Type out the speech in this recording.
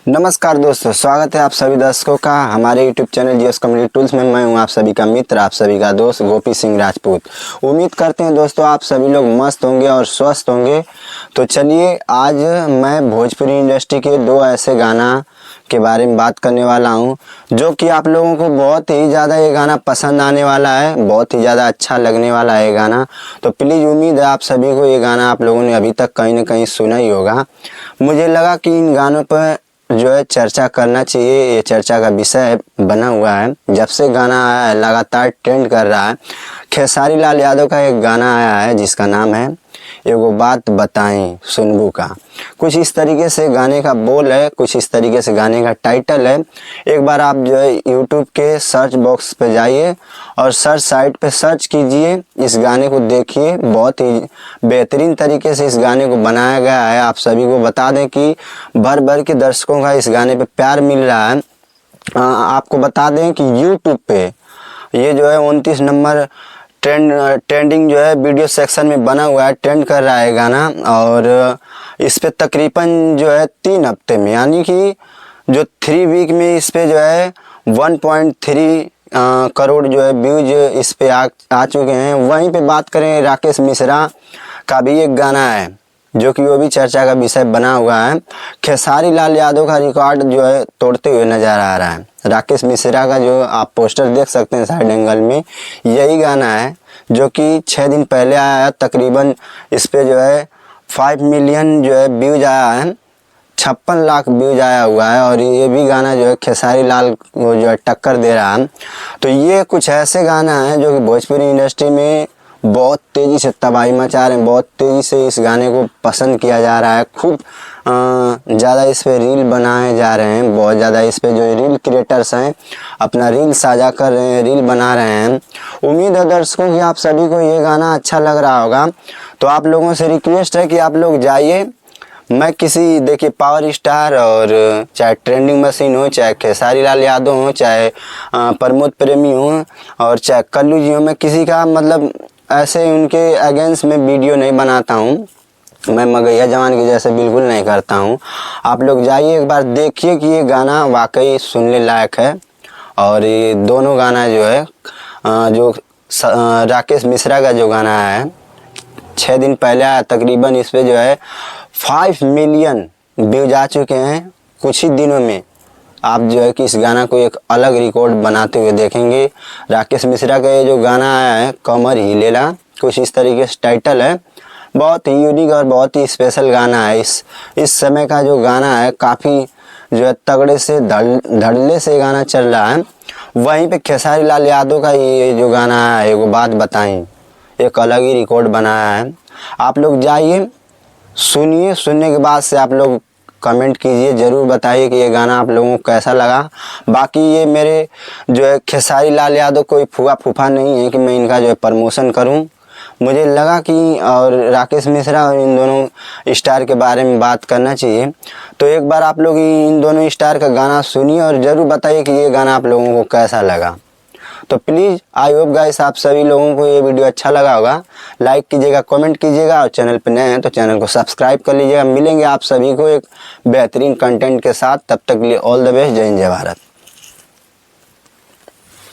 नमस्कार दोस्तों, स्वागत है आप सभी दर्शकों का हमारे YouTube channel GS community tools में। मैं हूं आप सभी का मित्र, आप सभी का दोस्त गोपी सिंह राजपूत। उम्मीद करते हैं दोस्तों आप सभी लोग मस्त होंगे और स्वस्थ होंगे। तो चलिए आज मैं भोजपुरी इंडस्ट्री के दो ऐसे गाना के बारे में बात करने वाला हूं जो कि आप लोगों को बहुत ही ज़्यादा ये गाना पसंद आने वाला है, बहुत ही ज़्यादा अच्छा लगने वाला है ये गाना। तो प्लीज़ उम्मीद है आप सभी को ये गाना आप लोगों ने अभी तक कहीं ना कहीं सुना ही होगा। मुझे लगा कि इन गानों पर जो है चर्चा करना चाहिए, ये चर्चा का विषय बना हुआ है। जब से गाना आया है लगातार ट्रेंड कर रहा है। खेसारी लाल यादव का एक गाना आया है जिसका नाम है एगो बात बताएं सुनबू का। कुछ इस तरीके से गाने का बोल है, कुछ इस तरीके से गाने का टाइटल है। एक बार आप जो है यूट्यूब के सर्च बॉक्स पे जाइए और सर्च साइट पे सर्च कीजिए, इस गाने को देखिए। बहुत ही बेहतरीन तरीके से इस गाने को बनाया गया है। आप सभी को बता दें कि भर भर के दर्शकों का इस गाने पे प्यार मिल रहा है। आपको बता दें कि यूट्यूब पे ये जो है 29 नंबर ट्रेंडिंग जो है वीडियो सेक्शन में बना हुआ है, ट्रेंड कर रहा है गाना। और इस पे तकरीबन जो है 3 हफ्ते में, यानी कि जो 3 वीक में इस पे जो है 1.3 करोड़ जो है व्यूज इस पे आ चुके हैं। वहीं पे बात करें राकेश मिश्रा का भी एक गाना है जो कि वो भी चर्चा का विषय बना हुआ है। खेसारी लाल यादव का रिकॉर्ड जो है तोड़ते हुए नजर आ रहा है। राकेश मिश्रा का जो आप पोस्टर देख सकते हैं साइड एंगल में, यही गाना है जो कि 6 दिन पहले आया है। तकरीबन इस पे जो है 5 मिलियन जो है व्यूज आया है, 56 लाख व्यूज आया हुआ है। और ये भी गाना जो है खेसारी लाल को जो है टक्कर दे रहा है। तो ये कुछ ऐसे गाना है जो कि भोजपुरी इंडस्ट्री में बहुत तेज़ी से तबाही मचा रहे हैं। बहुत तेज़ी से इस गाने को पसंद किया जा रहा है। खूब ज़्यादा इस पे रील बनाए जा रहे हैं। बहुत ज़्यादा इस पे जो रील क्रिएटर्स हैं अपना रील साझा कर रहे हैं, रील बना रहे हैं। उम्मीद है दर्शकों कि आप सभी को ये गाना अच्छा लग रहा होगा। तो आप लोगों से रिक्वेस्ट है कि आप लोग जाइए। मैं किसी देखिए पावर स्टार और चाहे ट्रेंडिंग मशीन हो, चाहे खेसारी लाल यादव हो, चाहे प्रमोद प्रेमी हो और चाहे कल्लू जी हो, मैं किसी का मतलब ऐसे उनके अगेंस्ट में वीडियो नहीं बनाता हूँ। मैं मगैया जवान की जैसे बिल्कुल नहीं करता हूँ। आप लोग जाइए एक बार देखिए कि ये गाना वाकई सुनने लायक है। और ये दोनों गाना जो है जो राकेश मिश्रा का जो गाना है 6 दिन पहले आया, तकरीबन इस पे जो है 5 मिलियन व्यूज आ चुके हैं कुछ ही दिनों में। आप जो है कि इस गाना को एक अलग रिकॉर्ड बनाते हुए देखेंगे। राकेश मिश्रा का ये जो गाना आया है कमर हिलेला, कुछ इस तरीके से टाइटल है। बहुत ही यूनिक और बहुत ही स्पेशल गाना है। इस समय का जो गाना है काफ़ी जो है तगड़े से धड़ल्ले से गाना चल रहा है। वहीं पे खेसारी लाल यादव का ये जो गाना है एगो बात बताएं, एक अलग ही रिकॉर्ड बनाया है। आप लोग जाइए सुनिए, सुनने के बाद से आप लोग कमेंट कीजिए, ज़रूर बताइए कि ये गाना आप लोगों को कैसा लगा। बाकी ये मेरे जो है खेसारी लाल यादव कोई फूफा फूफा नहीं है कि मैं इनका जो है प्रमोशन करूं। मुझे लगा कि और राकेश मिश्रा और इन दोनों स्टार के बारे में बात करना चाहिए। तो एक बार आप लोग इन दोनों स्टार का गाना सुनिए और ज़रूर बताइए कि ये गाना आप लोगों को कैसा लगा। तो प्लीज़ आई होप गाइस आप सभी लोगों को ये वीडियो अच्छा लगा होगा। लाइक कीजिएगा, कमेंट कीजिएगा और चैनल पर नए हैं तो चैनल को सब्सक्राइब कर लीजिएगा। मिलेंगे आप सभी को एक बेहतरीन कंटेंट के साथ। तब तक के लिए ऑल द बेस्ट। जय हिंद, जय भारत।